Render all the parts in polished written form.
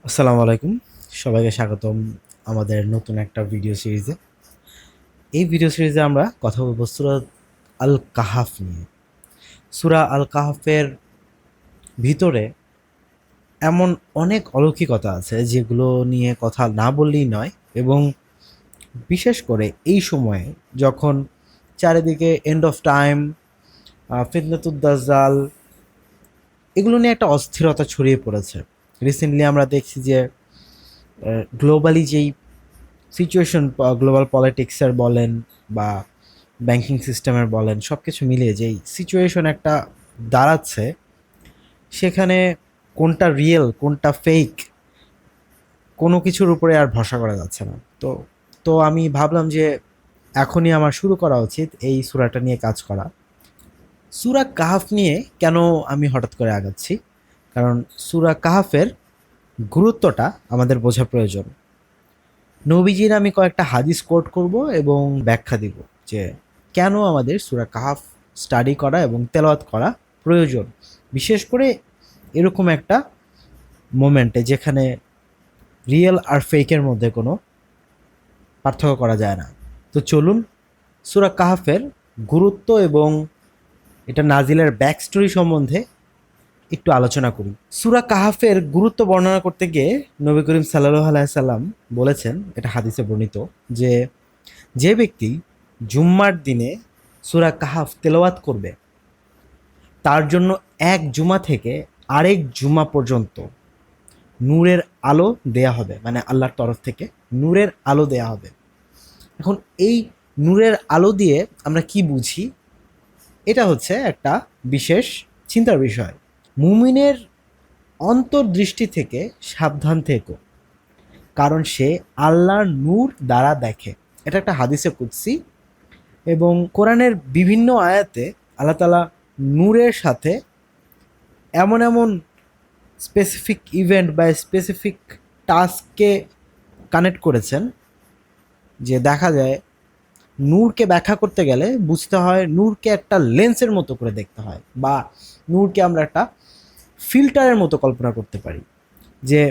আসসালামু আলাইকুম। সবাইকে স্বাগতম আমাদের নতুন একটা ভিডিও সিরিজে। এই ভিডিও সিরিজে আমরা কথা বলবো সূরা আল কাহাফ নিয়ে। সূরা আল কাহাফের ভিতরে এমন অনেক অলৌকিকতা আছে যেগুলো নিয়ে কথা না বললেই নয়, এবং বিশেষ করে এই সময়ে যখন চারিদিকে এন্ড অফ টাইম, ফিতনাতুদ দাজ্জাল, এগুলো নিয়ে একটা অস্থিরতা ছড়িয়ে পড়েছে। রিসেন্টলি আমরা দেখছি যে গ্লোবালি যেই সিচুয়েশন, গ্লোবাল পলিটিক্সের বলেন বা ব্যাংকিং সিস্টেমের বলেন, সব কিছু মিলিয়ে যেই সিচুয়েশন একটা দাঁড়াচ্ছে, সেখানে কোনটা রিয়েল কোনটা ফেক কোনো কিছুর উপরে আর ভরসা করা যাচ্ছে না। তো তো আমি ভাবলাম যে এখনই আমার শুরু করা উচিত এই সূরাটা নিয়ে কাজ করা। সূরা কাহাফ নিয়ে কেন আমি হঠাৎ করে আগাচ্ছি, কারণ সূরা কাহাফের গুরুত্বটা আমাদের বোঝা প্রয়োজন। নবীজির আমি কয়েকটা হাদিস কোট করব এবং ব্যাখ্যা দিব যে কেন আমাদের সূরা কাহাফ স্টাডি করা এবং তেলাওয়াত করা প্রয়োজন, বিশেষ করে এরকম একটা মোমেন্টে যেখানে রিয়েল আর ফেকের মধ্যে কোনো পার্থক্য করা যায় না। তো চলুন সূরা কাহাফের গুরুত্ব এবং এটা নাজিলের ব্যাক স্টোরি সম্বন্ধে একটু আলোচনা করি। সূরা কাহাফের গুরুত্ব বর্ণনা করতে গিয়ে নবী করিম সাল্লাল্লাহু আলাইহি সাল্লাম বলেছেন, এটা হাদিসে বর্ণিত, যে যে ব্যক্তি জুম্মার দিনে সূরা কাহাফ তেলাওয়াত করবে তার জন্য এক জুমা থেকে আরেক জুমা পর্যন্ত নূরের আলো দেয়া হবে, মানে আল্লাহর তরফ থেকে নূরের আলো দেয়া হবে। এখন এই নূরের আলো দিয়ে আমরা কি বুঝি? এটা হচ্ছে একটা বিশেষ চিন্তার বিষয়। মুমিনের অন্তর্দৃষ্টি থেকে সাবধান থেকো, কারণ সে আল্লাহর নূর দ্বারা দেখে। এটা একটা হাদিসে কুদসি, এবং কোরআনের বিভিন্ন আয়াতে আল্লাহ তাআলা নূরের সাথে এমন এমন স্পেসিফিক ইভেন্ট বা স্পেসিফিক টাস্ককে কানেক্ট করেছেন যে দেখা যায় নূরকে ব্যাখ্যা করতে গেলে বুঝতে হয় নূরকে একটা লেন্সের মতো করে দেখতে হয়, বা নূরকে আমরা একটা ফিল্টারের মতো কল্পনা করতে পারি। যে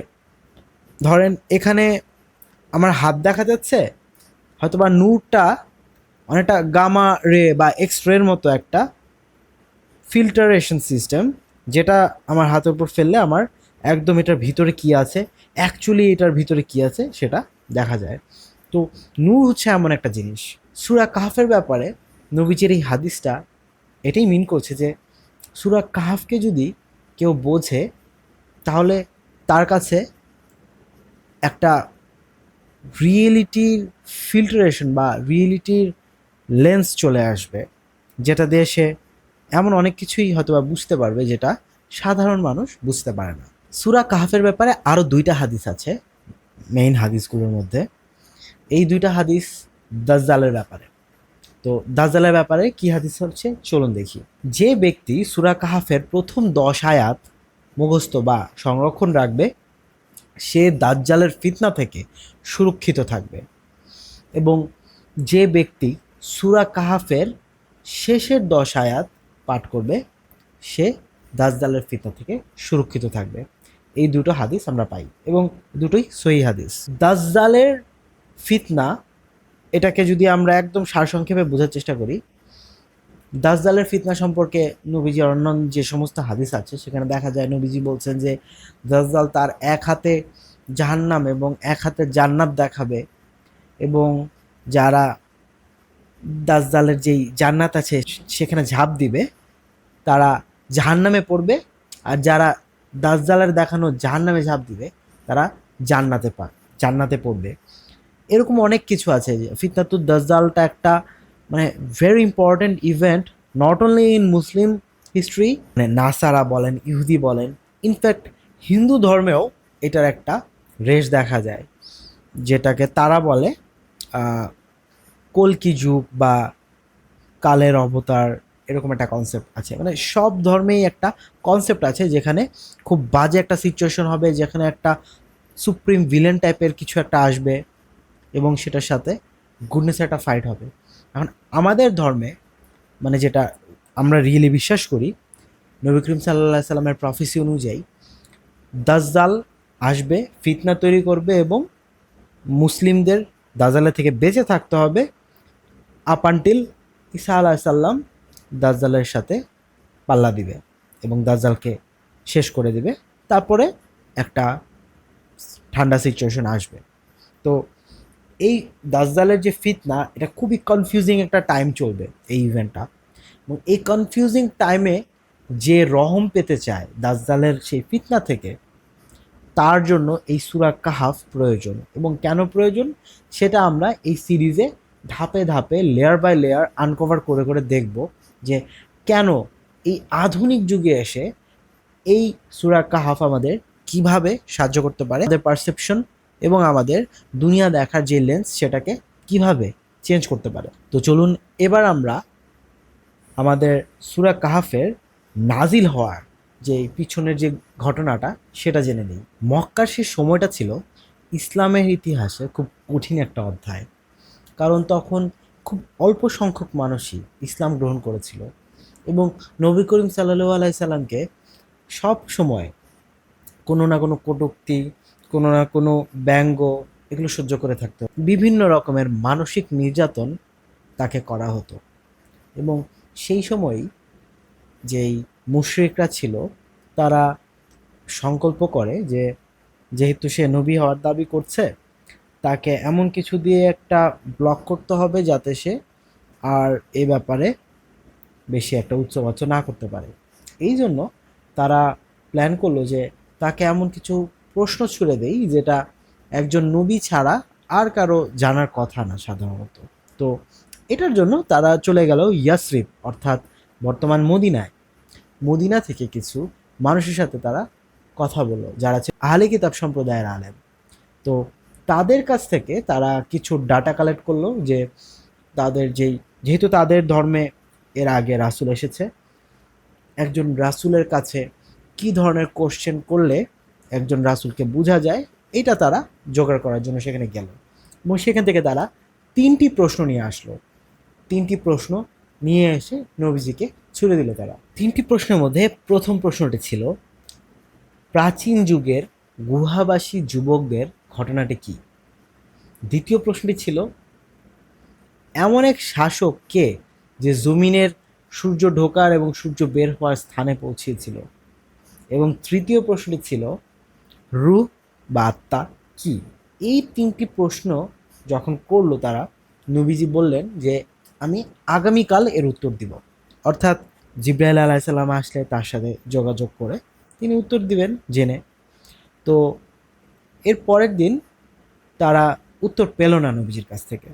ধরেন এখানে আমার হাত দেখা যাচ্ছে, হয়তোবা নূরটা অনেকটা গামা রে বা এক্স রের মতো একটা ফিল্টারেশন সিস্টেম, যেটা আমার হাতের উপর ফেললে আমার একদম এটার ভিতরে কী আছে, অ্যাকচুয়ালি এটার ভিতরে কী আছে সেটা দেখা যায়। তো নূর হচ্ছে এমন একটা জিনিস। সূরা কাহাফের ব্যাপারে নবীজির এই হাদিসটা এটাই মিন করছে যে সূরা কাহাফকে যদি কেউ বোঝে, তাহলে তার কাছে একটা রিয়েলিটির ফিল্টারেশন বা রিয়েলিটির লেন্স চলে আসবে, যেটা দিয়ে সে এমন অনেক কিছুই হয়তোবা বুঝতে পারবে যেটা সাধারণ মানুষ বুঝতে পারে না। সূরা কাহাফের ব্যাপারে আরও 2টা হাদিস আছে মেইন হাদিসগুলোর মধ্যে। এই 2টা হাদিস দাজ্জালের ব্যাপারে। তো দাজ্জালের ব্যাপারে কি হাদিস হচ্ছে চলুন দেখি। যে ব্যক্তি সূরা কাহাফের প্রথম 10 আয়াত মুখস্থ বা সংরক্ষণ রাখবে, সে দাজ্জালের ফিতনা থেকে সুরক্ষিত থাকবে। এবং যে ব্যক্তি সূরা কাহাফের শেষের 10 আয়াত পাঠ করবে, সে দাজ্জালের ফিতনা থেকে সুরক্ষিত থাকবে। এই দুটো হাদিস আমরা পাই, এবং দুটোই সহিহ হাদিস। দাজ্জালের ফিতনা, এটাকে যদি আমরা একদম সারসংক্ষেপে বোঝার চেষ্টা করি, দাজ্জালের ফিতনা সম্পর্কে নবীজি অন্যান্য যে সমস্ত হাদিস আছে সেখানে দেখা যায় নবীজি বলছেন যে দাজ্জাল তার এক হাতে জাহান্নাম এবং এক হাতে জান্নাত দেখাবে, এবং যারা দাজ্জালের যেই জান্নাত আছে সেখানে ঝাঁপ দিবে তারা জাহান্নামে পড়বে, আর যারা দাজ্জালের দেখানো জাহান্নামে ঝাঁপ দিবে তারা জান্নাতে পড়বে। এরকম অনেক কিছু আছে। ফিতনাতুদ দাজ্জালটা একটা মানে very important event, not only in Muslim history, মানে নাসারা বলেন, ইহুদি বলেন, ইনফ্যাক্ট হিন্দু ধর্মেও এটার একটা রেশ দেখা যায়, যেটাকে তারা বলে কল্কি যুগ বা কালের অবতার। এরকম একটা কনসেপ্ট আছে, মানে সব ধর্মেই একটা কনসেপ্ট আছে যেখানে খুব বাজে একটা সিচুয়েশন হবে, যেখানে একটা সুপ্রিম ভিলেন টাইপের কিছু একটা আসবে এবং সেটার সাথে গুডনেসের একটা ফাইট হবে। এখন আমাদের ধর্মে, মানে যেটা আমরা রিয়েলি বিশ্বাস করি, নবী করিম সাল্লাল্লাহু আলাইহি সাল্লামের প্রফেসি অনুযায়ী দাজ্জাল আসবে, ফিতনা তৈরি করবে এবং মুসলিমদের দাজ্জালের থেকে বেঁচে থাকতে হবে আপ আনটিল ঈসা আলাইহিস সালাম দাজ্জালের সাথে পাল্লা দিবে এবং দাজ্জালকে শেষ করে দিবে। তারপরে একটা ঠান্ডা সিচুয়েশন আসবে। তো এই দাজ্জালের যে ফিতনা, এটা খুবই কনফিউজিং একটা টাইম চলবে এই ইভেন্টটা। এবং এই কনফিউজিং টাইমে যে রহম পেতে চায় দাজ্জালের সেই ফিতনা থেকে, তার জন্য এই সূরা কাহাফ প্রয়োজন। এবং কেন প্রয়োজন সেটা আমরা এই সিরিজে ধাপে ধাপে লেয়ার বাই লেয়ার আনকভার করে করে দেখব যে কেন এই আধুনিক যুগে এসে এই সূরা কাহাফ আমাদের কিভাবে সাহায্য করতে পারে, আমাদের পারসেপশন এবং আমাদের দুনিয়া দেখার যে লেন্স সেটাকে কিভাবে চেঞ্জ করতে পারে। তো চলুন এবার আমরা আমাদের সূরা কাহাফের নাজিল হওয়ার যে পিছনের যে ঘটনাটা সেটা জেনে নিই। মক্কার সে সময়টা ছিল ইসলামের ইতিহাসে খুব কঠিন একটা অধ্যায়, কারণ তখন খুব অল্প সংখ্যক মানুষই ইসলাম গ্রহণ করেছিল এবং নবী করিম সাল্লাল্লাহু আলাইহি সাল্লামকে সব সময় কোনো না কোনো কটূক্তি, কোনো না কোনো ব্যঙ্গ এগুলো সহ্য করে থাকতো। বিভিন্ন রকমের মানসিক নির্যাতন তাকে করা হতো এবং সেই সময়ই যেই মুশরিকরা ছিল তারা সংকল্প করে যে যেহেতু সে নবী হওয়ার দাবি করছে, তাকে এমন কিছু দিয়ে একটা ব্লক করতে হবে যাতে সে আর এই ব্যাপারে বেশি একটা উচ্চবাচ্য না করতে পারে। এই জন্য তারা প্ল্যান করলো যে তাকে এমন কিছু প্রশ্ন ছুড়ে দেই যেটা একজন নবী ছাড়া আর কারো জানার কথা না সাধারণত। তো এটার জন্য তারা চলে গেল ইয়াসরিব, অর্থাৎ বর্তমান মদিনায়। মদিনা থেকে কিছু মানুষের সাথে তারা কথা বললো যারা ছিল আহলে কিতাব সম্প্রদায়ের আলেম। তো তাদের কাছ থেকে তারা কিছু ডাটা কালেক্ট করলো যে তাদের যেহেতু তাদের ধর্মে এর আগে রাসূল এসেছে, একজন রাসূলের কাছে কি ধরনের কোশ্চেন করলে একজন রাসূলকে বোঝা যায়, এটা তারা জোগাড় করার জন্য সেখানে গেল এবং সেখান থেকে তারা 3টি প্রশ্ন নিয়ে আসলো। 3টি প্রশ্ন নিয়ে এসে নবীজিকে ছুড়ে দিল তারা। 3টি প্রশ্নের মধ্যে প্রথম প্রশ্নটি ছিল প্রাচীন যুগের গুহাবাসী যুবকদের ঘটনাটি কি। দ্বিতীয় প্রশ্নটি ছিল এমন এক শাসক কে যে জমিনের সূর্য ঢোকার এবং সূর্য বের হওয়ার স্থানে পৌঁছিয়েছিল। এবং তৃতীয় প্রশ্নটি ছিল রূহ বা আত্মা কি। এই 3টি প্রশ্ন যখন করলো তারা, নবীজি বললেন যে আমি আগামীকাল এর উত্তর দিব। অর্থাৎ জিব্রাইল আলাইহিস সালাম আসলে তার সাথে যোগাযোগ করে তিনি উত্তর দিবেন জেনে। তো এর পরের দিন তারা উত্তর পেল না নবীজির কাছ থেকে।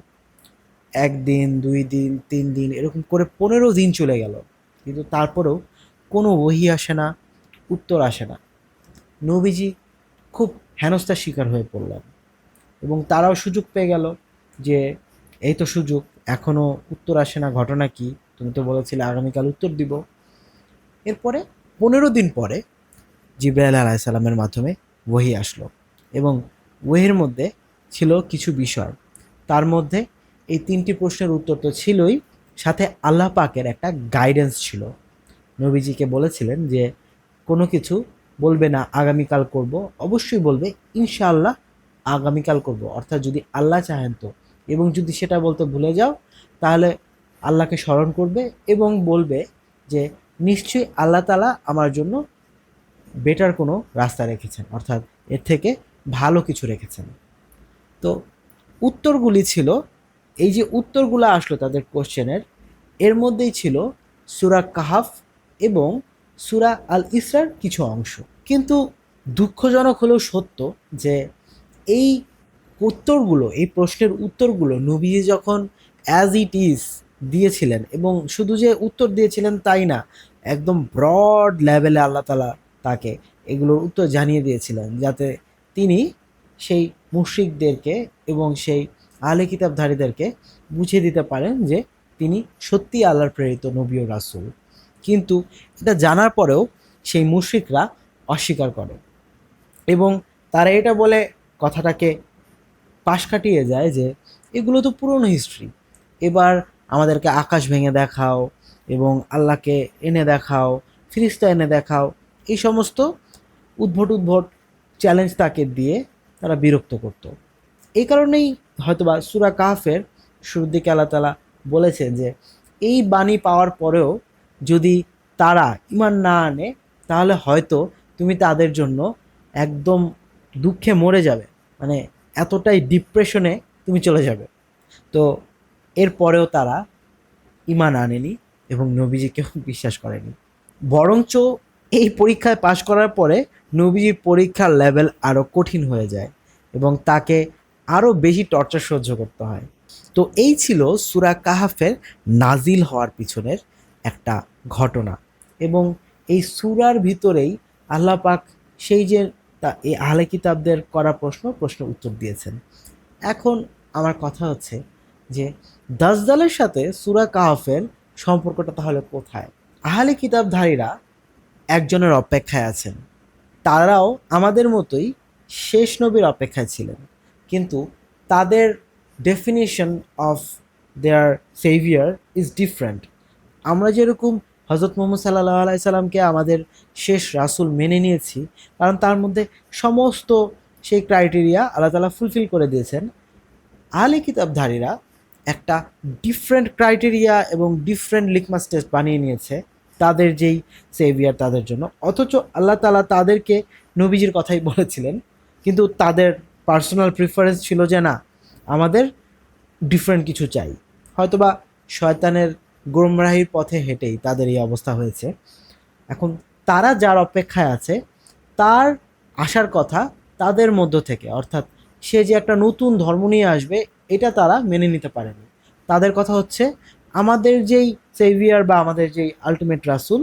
1 দিন, 2 দিন, 3 দিন এরকম করে 15 দিন চলে গেল, কিন্তু তারপরেও কোনো ওহী আসে না, উত্তর আসে না। নবীজি খুব হেনস্থার শিকার হয়ে পড়লেন এবং তারাও সুযোগ পেয়ে গেল যে এই তো সুযোগ, এখনও উত্তর আসে না, ঘটনা কি, তুমি তো বলেছিলে আগামীকাল উত্তর দিব। এরপরে 15 দিন পরে জিবরাইল আলাইহিস সালামের মাধ্যমে ওহী আসলো এবং ওহীর মধ্যে ছিল কিছু বিষয়। তার মধ্যে এই 3টি প্রশ্নের উত্তর তো ছিলই, সাথে আল্লাহ পাকের একটা গাইডেন্স ছিল। নবীজিকে বলেছিলেন যে কোনো কিছু বলবে না আগামীকাল করব, অবশ্যই বলবে ইনশাআল্লাহ আগামীকাল করব, অর্থাৎ যদি আল্লাহ চাহেন তো। এবং যদি সেটা বলতে ভুলে যাও তাহলে আল্লাহকে স্মরণ করবে এবং বলবে যে নিশ্চয়ই আল্লাহ তাআলা আমার জন্য বেটার কোনো রাস্তা রেখেছেন, অর্থাৎ এর থেকে ভালো কিছু রেখেছেন। তো উত্তরগুলি ছিল, এই যে উত্তরগুলো আসলো তাদের কোশ্চেনের, এর মধ্যেই ছিল সূরা কাহাফ এবং সূরা আল ইসরার কিছু অংশ। কিন্তু দুঃখজনক হলেও সত্য যে এই উত্তরগুলো, এই প্রশ্নের উত্তরগুলো নবীজি যখন অ্যাজ ইট ইজ দিয়েছিলেন, এবং শুধু যে উত্তর দিয়েছিলেন তাই না, একদম ব্রড লেভেলে আল্লাহ তাআলা তাকে এগুলোর উত্তর জানিয়ে দিয়েছিলেন যাতে তিনি সেই মুশরিকদেরকে এবং সেই আহলে কিতাবধারীদেরকে বুঝিয়ে দিতে পারেন যে তিনি সত্যিই আল্লাহর প্রেরিত নবী ও রাসূল। কিন্তু এটা জানার পরেও সেই মুশরিকরা অস্বীকার করে এবং তারা এটা বলে কথাটাকে পাশ কাটিয়ে যায় যে এগুলো তো পুরনো হিস্ট্রি, এবার আমাদেরকে আকাশ ভেঙে দেখাও এবং আল্লাহকে এনে দেখাও, ফিরিস্তা এনে দেখাও, এই সমস্ত উদ্ভট উদ্ভট চ্যালেঞ্জ তাকে দিয়ে তারা বিরক্ত করত। এই কারণেই হয়তোবা সূরা কাহফের শুরুর দিকে আল্লাহ তাআলা বলেছেন যে এই বাণী পাওয়ার পরেও যদি তারা ঈমান না আনে তাহলে হয়তো তুমি তাদের জন্য একদম দুঃখে মরে যাবে, মানে এতটাই ডিপ্রেশনে তুমি চলে যাবে। তো এরপরেও তারা ঈমান আনেনি এবং নবীজিকেও বিশ্বাস করেনি। বরঞ্চ এই পরীক্ষায় পাশ করার পরে নবীজির পরীক্ষার লেভেল আরও কঠিন হয়ে যায় এবং তাকে আরও বেশি টর্চার সহ্য করতে হয়। তো এই ছিল সূরা কাহাফের নাজিল হওয়ার পিছনের একটা ঘটনা। এবং এই সূরার ভিতরেই আল্লাহ পাক সেই যে এই আহলে কিতাবদের করা প্রশ্ন উত্তর দিয়েছেন। এখন আমার কথা হচ্ছে যে দাজ্জালের সাথে সূরা কাহফের সম্পর্কটা তাহলে কোথায়? আহলে কিতাবধারীরা একজনের অপেক্ষায় আছেন। তারাও আমাদের মতোই শেষ নবীর অপেক্ষায় ছিলেন, কিন্তু তাদের definition of their saviour is different. আমরা যেরকম হজরত মুহাম্মদ সাল্লাল্লাহু আলাইহি সাল্লামকে আমাদের শেষ রাসূল মেনে নিয়েছি, কারণ তার মধ্যে সমস্ত সেই ক্রাইটেরিয়া আল্লাহ তাআলা ফুলফিল করে দিয়েছেন। আহলে কিতাবধারীরা একটা ডিফারেন্ট ক্রাইটেরিয়া এবং ডিফারেন্ট লিটমাস টেস্ট বানিয়ে নিয়েছে তাদের যেই সেভিয়ার তাদের জন্য, অথচ আল্লাহ তাআলা তাদেরকে নবীজির কথাই বলেছিলেন, কিন্তু তাদের পার্সোনাল প্রিফারেন্স ছিল যে না, আমাদের ডিফারেন্ট কিছু চাই। হয়তোবা শয়তানের গোমরাহির পথে হেঁটেই তাদের এই অবস্থা হয়েছে। এখন তারা যার অপেক্ষায় আছে তার আসার কথা তাদের মধ্য থেকে, অর্থাৎ সে যে একটা নতুন ধর্ম নিয়ে আসবে এটা তারা মেনে নিতে পারেনি। তাদের কথা হচ্ছে আমাদের যেই সেভিয়ার বা আমাদের যেই আলটিমেট রাসূল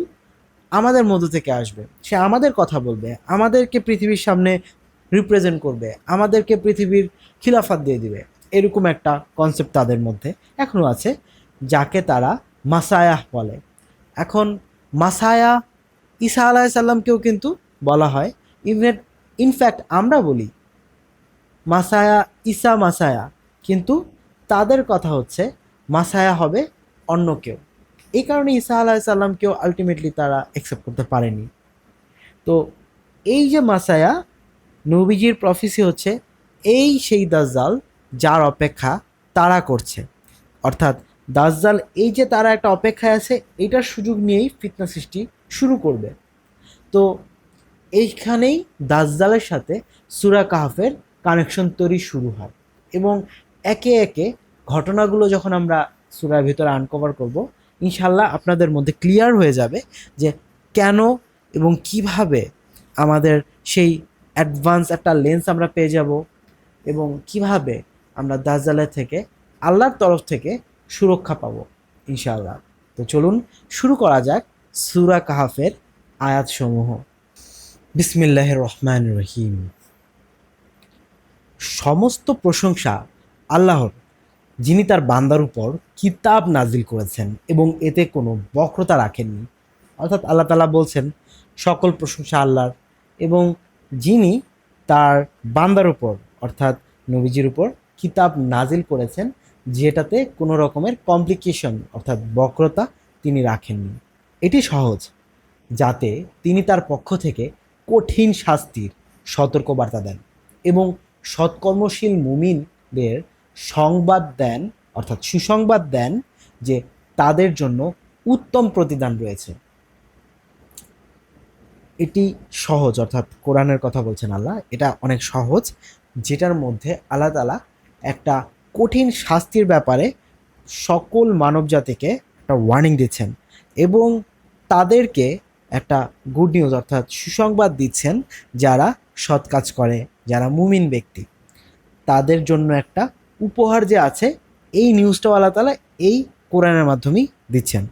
আমাদের মধ্য থেকে আসবে, সে আমাদের কথা বলবে, আমাদেরকে পৃথিবীর সামনে রিপ্রেজেন্ট করবে, আমাদেরকে পৃথিবীর খিলাফত দিয়ে দিবে। এরকম একটা কনসেপ্ট তাদের মধ্যে এখনও আছে, যাকে তারা মাসায়াহ বলে। এখন মাসায়া ঈসা আলাইহিস সালামকেও কিন্তু বলা হয়। ইনফ্যাক্ট আমরা বলি মাসায়া, ঈসা মাসায়া, কিন্তু তাদের কথা হচ্ছে মাসায়া হবে অন্য কেউ। এই কারণে ঈসা আলাইহিস সালামকেও আলটিমেটলি তারা অ্যাকসেপ্ট করতে পারেনি। তো এই যে মাসায়া, নবীজির প্রফেসি হচ্ছে এই সেই দাজ্জাল যার অপেক্ষা তারা করছে। অর্থাৎ দাজ্জাল এই যে তারা একটা অপেক্ষায় আছে, এটার সুযোগ নিয়েই ফিতনা সৃষ্টি শুরু করবে। তো এইখানেই দাজ্জালের সাথে সূরা কাহফের কানেকশন তৈরি শুরু হয় এবং একে একে ঘটনাগুলো যখন আমরা সূরার ভিতরে আনকভার করব, ইনশাল্লাহ আপনাদের মধ্যে ক্লিয়ার হয়ে যাবে যে কেন এবং কিভাবে আমাদের সেই অ্যাডভান্স একটা লেন্স আমরা পেয়ে যাব এবং কিভাবে আমরা দাজ্জালের থেকে আল্লাহর তরফ থেকে সুরক্ষা পাবো ইনশাআল্লাহ। তো চলুন শুরু করা যাক সূরা কাহফের আয়াতসমূহ। বিসমিল্লাহির রহমানির রহিম। সমস্ত প্রশংসা আল্লাহর, যিনি তার বান্দার উপর কিতাব নাজিল করেছেন এবং এতে কোনো বক্রতা রাখেননি। অর্থাৎ আল্লাহ তাআলা বলছেন সকল প্রশংসা আল্লাহর, এবং যিনি তার বান্দার উপর অর্থাৎ নবীজির উপর কিতাব নাজিল করেছেন যেটাতে কোনো রকমের কমপ্লিকেশন অর্থাৎ বক্রতা তিনি রাখেননি। এটি সহজ, যাতে তিনি তার পক্ষ থেকে কঠিন শাস্তির সতর্কবার্তা দেন এবং সৎকর্মশীল মুমিনদের সংবাদ দেন, অর্থাৎ সুসংবাদ দেন যে তাদের জন্য উত্তম প্রতিদান রয়েছে। এটি সহজ, অর্থাৎ কোরআনের কথা বলছেন আল্লাহ, এটা অনেক সহজ, যেটার মধ্যে আল্লাহ তাআলা একটা কঠিন শাস্তির ব্যাপারে সকল মানব জাতিকে একটা ওয়ার্নিং দিচ্ছেন এবং তাদেরকে একটা গুড নিউজ অর্থাৎ সুসংবাদ দিচ্ছেন যারা সৎ কাজ করে, যারা মুমিন ব্যক্তি, তাদের জন্য একটা উপহার যে আছে, এই নিউজটাও আল্লাহ তাআলা এই কোরআনের মাধ্যমেই দিচ্ছেন।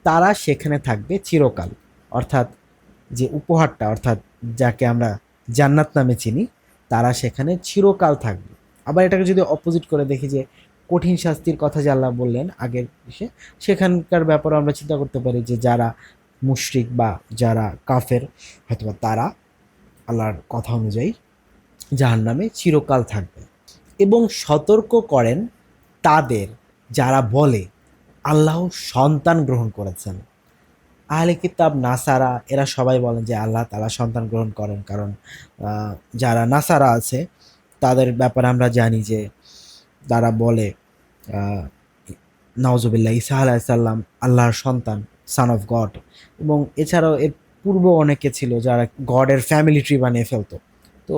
তারা সেখানে থাকবে চিরকাল, অর্থাৎ যে উপহারটা অর্থাৎ যাকে আমরা জান্নাত নামে চিনি, তারা সেখানে চিরকাল থাকবে। আবার এটাকে যদি অপোজিট করে দেখি যে কঠিন শাস্তির কথা যে আল্লাহ বললেন আগের বিষয়ে, সেখানকার ব্যাপারে আমরা চিন্তা করতে পারি যে যারা মুশরিক বা যারা কাফের হয়তোবা তারা আল্লাহর কথা অনুযায়ী জাহান্নামে চিরকাল থাকবে। এবং সতর্ক করেন তাদের যারা বলে আল্লাহ সন্তান গ্রহণ করেছেন। আহলে কিতাব নাসারা এরা সবাই বলেন যে আল্লাহ তাআলা সন্তান গ্রহণ করেন, কারণ যারা নাসারা আছে তাদের ব্যাপারে আমরা জানি যে তারা বলে আহ, নাউজুবিল্লাহ ঈসা আলাইসাল্লাম আল্লাহর সন্তান, সান অফ গড। এবং এছাড়াও এর পূর্ব অনেকে ছিল যারা গডের ফ্যামিলি ট্রি বানিয়ে ফেলতো। তো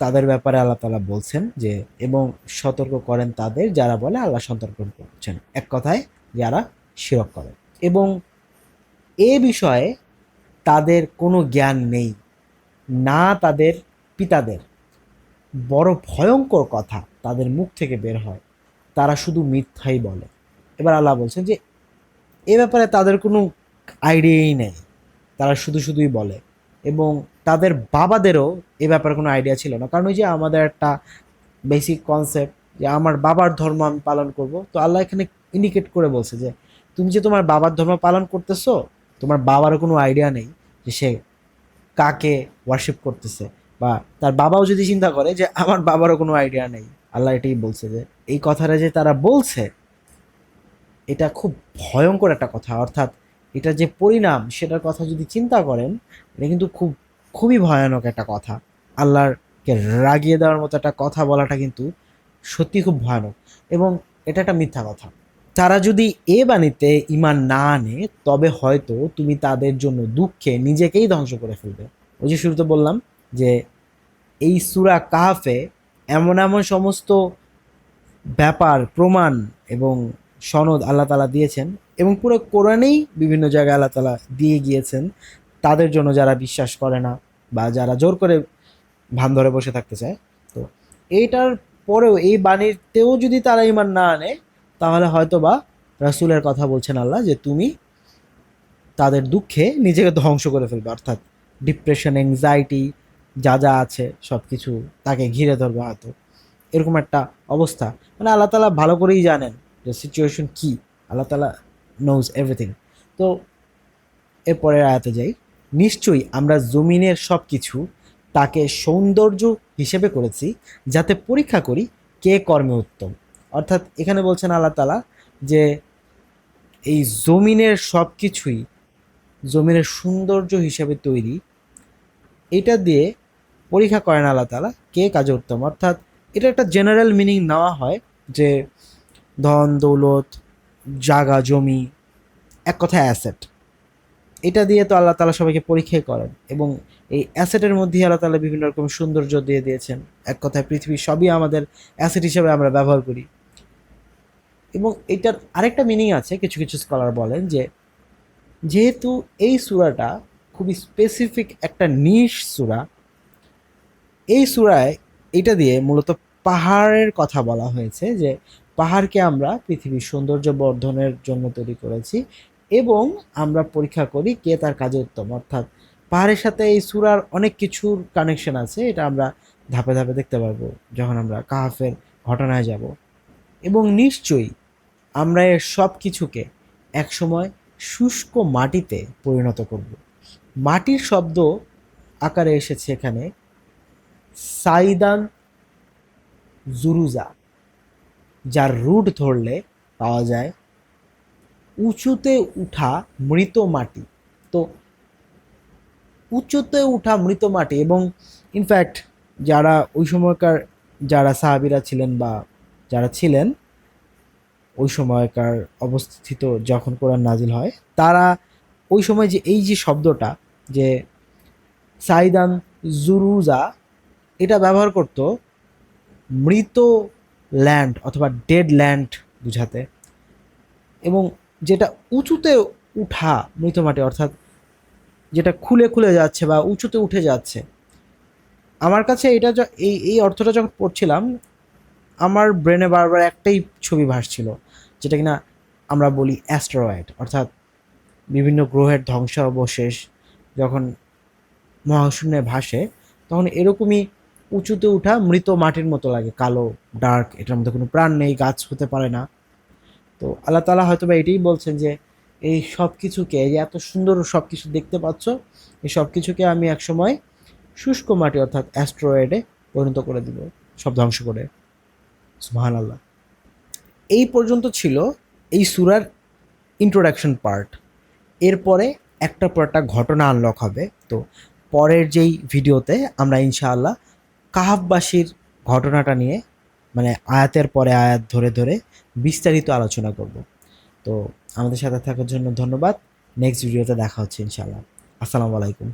তাদের ব্যাপারে আল্লাহ তাআলা বলছেন যে এবং সতর্ক করেন তাদের যারা বলে আল্লাহ সন্তান গ্রহণ করছেন, এক কথায় যারা শিরক করে। এবং এ বিষয়ে তাদের কোনো জ্ঞান নেই, না তাদের পিতাদের। বড় ভয়ঙ্কর কথা তাদের মুখ থেকে বের হয়, তারা শুধু মিথ্যাই বলে। এবার আল্লাহ বলছেন যে এ ব্যাপারে তাদের কোনো আইডিয়াই নেই, তারা শুধু শুধুই বলে। এবং তাদের বাবাদেরও এ ব্যাপারে কোনো আইডিয়া ছিল না, কারণ ওই যে আমাদের একটা বেসিক কনসেপ্ট যে আমার বাবার ধর্ম আমি পালন করব। তো আল্লাহ এখানে ইন্ডিকেট করে বলছে যে তুমি যে তোমার বাবার ধর্ম পালন করতেছো, তোমার বাবারও কোনো আইডিয়া নেই যে সে কাকে ওয়ার্শিপ করতেছে। বা তার বাবাও যদি চিন্তা করে যে আমার বাবারও কোনো আইডিয়া নেই, আল্লাহ এটাই বলছে যে এই কথাটা যে তারা বলছে এটা খুব ভয়ঙ্কর একটা কথা। অর্থাৎ এটা যে পরিণাম সেটার কথা যদি চিন্তা করেন, এটা কিন্তু খুবই ভয়ানক একটা কথা। আল্লাহকে রাগিয়ে দেওয়ার মতো একটা কথা বলাটা কিন্তু সত্যি খুব ভয়ানক, এবং এটা একটা মিথ্যা কথা। তারা যদি এ বাণীতে ঈমান না আনে তবে হয়তো তুমি তাদের জন্য দুঃখে নিজেকেই ধ্বংস করে ফেলবে। ওই যে শুরুতে বললাম যে এই সূরা কাহফে এমন এমন সমস্ত ব্যাপার, প্রমাণ এবং সনদ আল্লাহ তাআলা দিয়েছেন, এবং পুরো কোরআনেই বিভিন্ন জায়গায় আল্লাহ তাআলা দিয়ে গিয়েছেন তাদের জন্য যারা বিশ্বাস করে না বা যারা জোর করে ভান ধরে বসে থাকতে চায়। তো এইটার পরেও এই বাণীতেও যদি তারা ঈমান না আনে, তাহলে হয়তোবা রাসূলের কথা বলছেন আল্লাহ যে তুমি তাদের দুঃখে নিজেকে ধ্বংস করে ফেলবে। অর্থাৎ ডিপ্রেশন, অ্যাংজাইটি যা যা আছে সব কিছু তাকে ঘিরে ধরবে হয়তো, এরকম একটা অবস্থা। মানে আল্লাহ তাআলা ভালো করেই জানেন যে সিচুয়েশন কি, আল্লাহ তাআলা নোজ এভরিথিং। তো এরপরের আয়াতে যাই। নিশ্চয়ই আমরা জমিনের সব কিছু তাকে সৌন্দর্য হিসেবে করেছি যাতে পরীক্ষা করি কে কর্মে উত্তম। অর্থাৎ এখানে বলছেন আল্লাহ তাআলা যে এই জমিনের সব কিছুই জমিনের সৌন্দর্য হিসেবে তৈরি, এটা দিয়ে পরীক্ষা করেন আল্লাহ তাআলা কে কাজে উত্তম। অর্থাৎ এটা একটা জেনারেল মিনিং নেওয়া হয় যে ধন দৌলত, জাগা জমি, এক কথায় অ্যাসেট, এটা দিয়ে তো আল্লাহ তাআলা সবাইকে পরীক্ষাই করেন। এবং এই অ্যাসেটের মধ্যেই আল্লাহ তাআলা বিভিন্ন রকম সৌন্দর্য দিয়ে দিয়েছেন। এক কথায় পৃথিবীর সবই আমাদের অ্যাসেট হিসেবে আমরা ব্যবহার করি। এবং এটার আরেকটা মিনিং আছে, কিছু কিছু স্কলার বলেন যে যেহেতু এই সূরাটা খুবই স্পেসিফিক একটা নিশ সূরা, এই সূরায় এটা দিয়ে মূলত পাহাড়ের কথা বলা হয়েছে যে পাহাড়কে আমরা পৃথিবীর সৌন্দর্য বর্ধনের জন্য তৈরি করেছি, এবং আমরা পরীক্ষা করি কে তার কাজে উত্তম। অর্থাৎ পাহাড়ের সাথে এই সূরার অনেক কিছুর কানেকশন আছে, এটা আমরা ধাপে ধাপে দেখতে পারবো যখন আমরা কাহাফের ঘটনায় যাব। এবং নিশ্চয়ই আমরা এর সব কিছুকে একসময় শুষ্ক মাটিতে পরিণত করব। মাটির শব্দ আকারে এসেছে এখানে সাইদান জুরুজা, যার রুট ধরলে পাওয়া যায় উঁচুতে উঠা মৃত মাটি। তো উঁচুতে উঠা মৃত মাটি, এবং ইনফ্যাক্ট যারা ওই সময়কার যারা সাহাবীরা ছিলেন বা যারা ছিলেন ওই সময়কার অবস্থিত যখন কোরআন নাজিল হয়, তারা ওই সময় যে এই যে শব্দটা যে সাইদান জুরুজা, এটা ব্যবহার করতো মৃত ল্যান্ড অথবা ডেড ল্যান্ড বুঝাতে। এবং যেটা উঁচুতে উঠা মৃত মাটি, অর্থাৎ যেটা খুলে খুলে যাচ্ছে বা উঁচুতে উঠে যাচ্ছে। আমার কাছে এটা এই এই অর্থটা যখন পড়ছিলাম, আমার ব্রেনে বারবার একটাই ছবি ভাসছিল, যেটা কিনা আমরা বলি অ্যাস্টেরয়েড। অর্থাৎ বিভিন্ন গ্রহের ধ্বংসাবশেষ যখন মহাশূন্যে ভাসে, তখন এরকমই উঁচুতে উঠা মৃত মাটির মতো লাগে, কালো ডার্ক, এটার মধ্যে কোনো প্রাণ নেই, গাছ হতে পারে না। তো আল্লাহ তাআলা হয়তো বা এটাই বলছেন যে এই সব কিছুকে, এই যে এত সুন্দর সব কিছু দেখতে পাচ্ছ, এই সব কিছুকে আমি একসময় শুষ্ক মাটি অর্থাৎ অ্যাস্ট্রয়েডে পরিণত করে দিব, সব ধ্বংস করে। সুবহানাল্লাহ। এই পর্যন্ত ছিল এই সূরার ইন্ট্রোডাকশন পার্ট। এরপরে একটার পর একটা ঘটনা আনলক হবে। তো পরের যেই ভিডিওতে আমরা ইনশাআল্লাহ কাহাফবাসীর ঘটনাটা নিয়ে মানে আয়াতের পরে আয়াত ধরে ধরে বিস্তারিত আলোচনা করব। তো আমাদের সাথে থাকার জন্য ধন্যবাদ। নেক্সট ভিডিওতে দেখা হচ্ছে ইনশাআল্লাহ। আসসালামু আলাইকুম।